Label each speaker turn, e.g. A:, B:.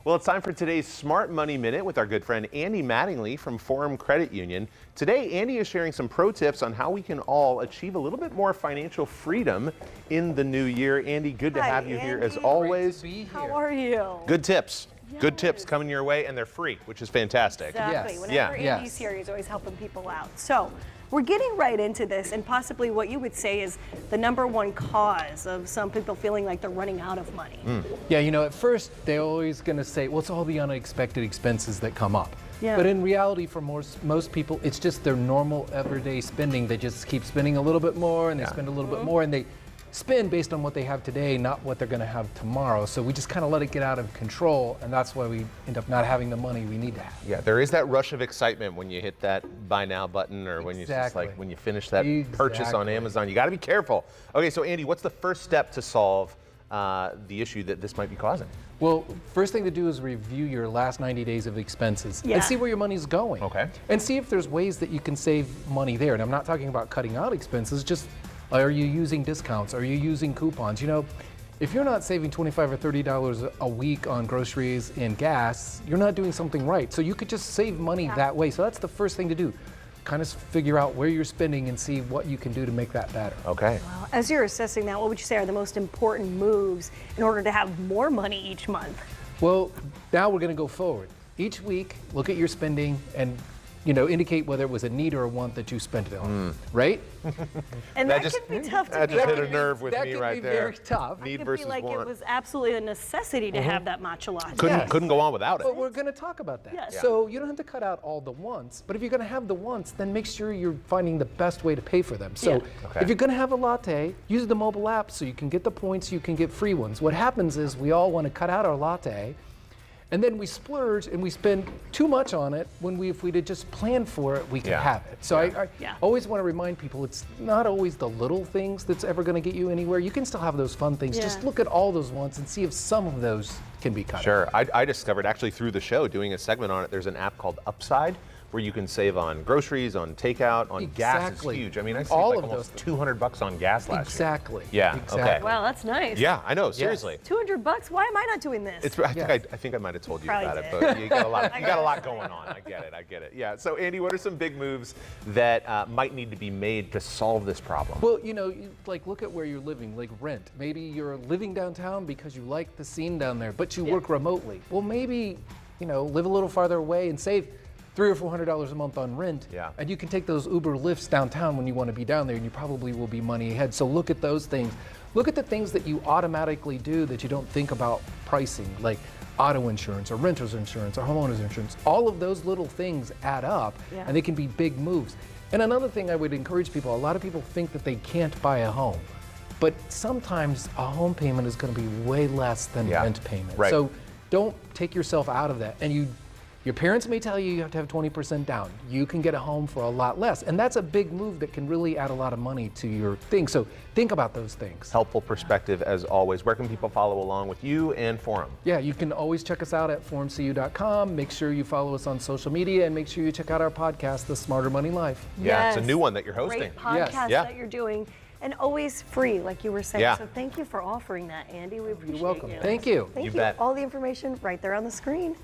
A: Well, it's time for today's Smart Money Minute with our good friend Andy Mattingly from Forum Credit Union. Today, Andy is sharing some pro tips on how we can all achieve a little bit more financial freedom in the new year. Andy, good to have you here as always.
B: Great to be here.
C: How are you?
A: Good tips.
C: Yes.
A: Good tips coming your way, and they're free, which is fantastic.
C: Exactly.
B: Yes.
C: Whenever
A: Yeah.
C: Andy's here, he's always helping people out. So we're getting right into this, and possibly what you would say is the number one cause of some people feeling like they're running out of money.
B: Yeah, at first they're always going to say, well, it's all the unexpected expenses that come up.
C: Yeah.
B: But in reality, for most people, it's just their normal everyday spending. They just keep spending a little bit more, and they spend a little bit more, and they spend based on what they have today, not what they're going to have tomorrow. So we just kind of let it get out of control, and that's why we end up not having the money we need to have.
A: Yeah, there is that rush of excitement when you hit that buy now button, or when you just when you finish that purchase on Amazon. You got to be careful. Okay, so Andy, what's the first step to solve the issue that this might be causing?
B: Well, first thing to do is review your last 90 days of expenses
C: Yeah.
B: and see where your money's going.
A: Okay.
B: And see if there's ways that you can save money there. And I'm not talking about cutting out expenses, just are you using discounts? Are you using coupons? If you're not saving $25 or $30 a week on groceries and gas, you're not doing something right. So you could just save money that way. So that's the first thing to do. Kind of figure out where you're spending and see what you can do to make that better.
A: Okay.
C: Well, as you're assessing that, what would you say are the most important moves in order to have more money each month?
B: Well, now we're going to go forward. Each week, look at your spending and indicate whether it was a need or a want that you spent it on, right?
C: And that can be tough to
A: That
C: do.
A: just hit a nerve with
B: that
A: me
B: can
A: right
B: be
A: there.
B: very tough.
A: Need
C: It could
A: versus
C: be like
A: want.
C: it was absolutely a necessity to have that matcha latte.
A: Couldn't go on without it.
B: But we're going to talk about that.
C: Yes.
B: So you don't have to cut out all the wants, but if you're going to have the wants, then make sure you're finding the best way to pay for them. So
A: Okay.
B: if you're going to have a latte, use the mobile app so you can get the points, you can get free ones. What happens is we all want to cut out our latte, and then we splurge and we spend too much on it when if we'd have just planned for it, we could have it. So I always want to remind people it's not always the little things that's ever going to get you anywhere. You can still have those fun things.
C: Yeah.
B: Just look at all those wants and see if some of those can be cut out.
A: Sure. I discovered actually through the show, doing a segment on it, there's an app called Upside where you can save on groceries, on takeout, on gas. It's huge. I mean, I saved
B: All
A: like
B: of
A: almost
B: those
A: $200 on gas last year.
B: Exactly.
A: Yeah,
B: Exactly.
A: okay.
C: Wow, that's nice.
A: Yeah, I know, seriously.
C: $200? Why am I not doing this?
A: I think I might have told you
C: Probably
A: about it,
C: did.
A: but you got a lot going on. I get it. Yeah. So Andy, what are some big moves that might need to be made to solve this problem?
B: Well, look at where you're living, like rent. Maybe you're living downtown because you like the scene down there, but you work remotely. Well, maybe, live a little farther away and save $300 or $400 a month on rent.
A: Yeah.
B: And you can take those Uber Lyfts downtown when you want to be down there, and you probably will be money ahead. So look at those things. Look at the things that you automatically do that you don't think about pricing, like auto insurance or renter's insurance or homeowner's insurance. All of those little things add up, and they can be big moves. And another thing I would encourage people, a lot of people think that they can't buy a home, but sometimes a home payment is going to be way less than rent payment.
A: Right.
B: So don't take yourself out of that. And your parents may tell you have to have 20% down. You can get a home for a lot less. And that's a big move that can really add a lot of money to your thing. So think about those things.
A: Helpful perspective as always. Where can people follow along with you and Forum?
B: Yeah, you can always check us out at forumcu.com. Make sure you follow us on social media, and make sure you check out our podcast, The Smarter Money Life.
A: Yeah, it's a
C: Yes.
A: new one that you're hosting.
C: Great podcast
A: Yeah.
C: that you're doing, and always free, like you were saying.
A: Yeah.
C: So thank you for offering that, Andy. We appreciate
B: You're welcome.
C: you.
B: Thank you.
C: Thank
A: You
C: you.
A: bet.
C: All the information right there on the screen.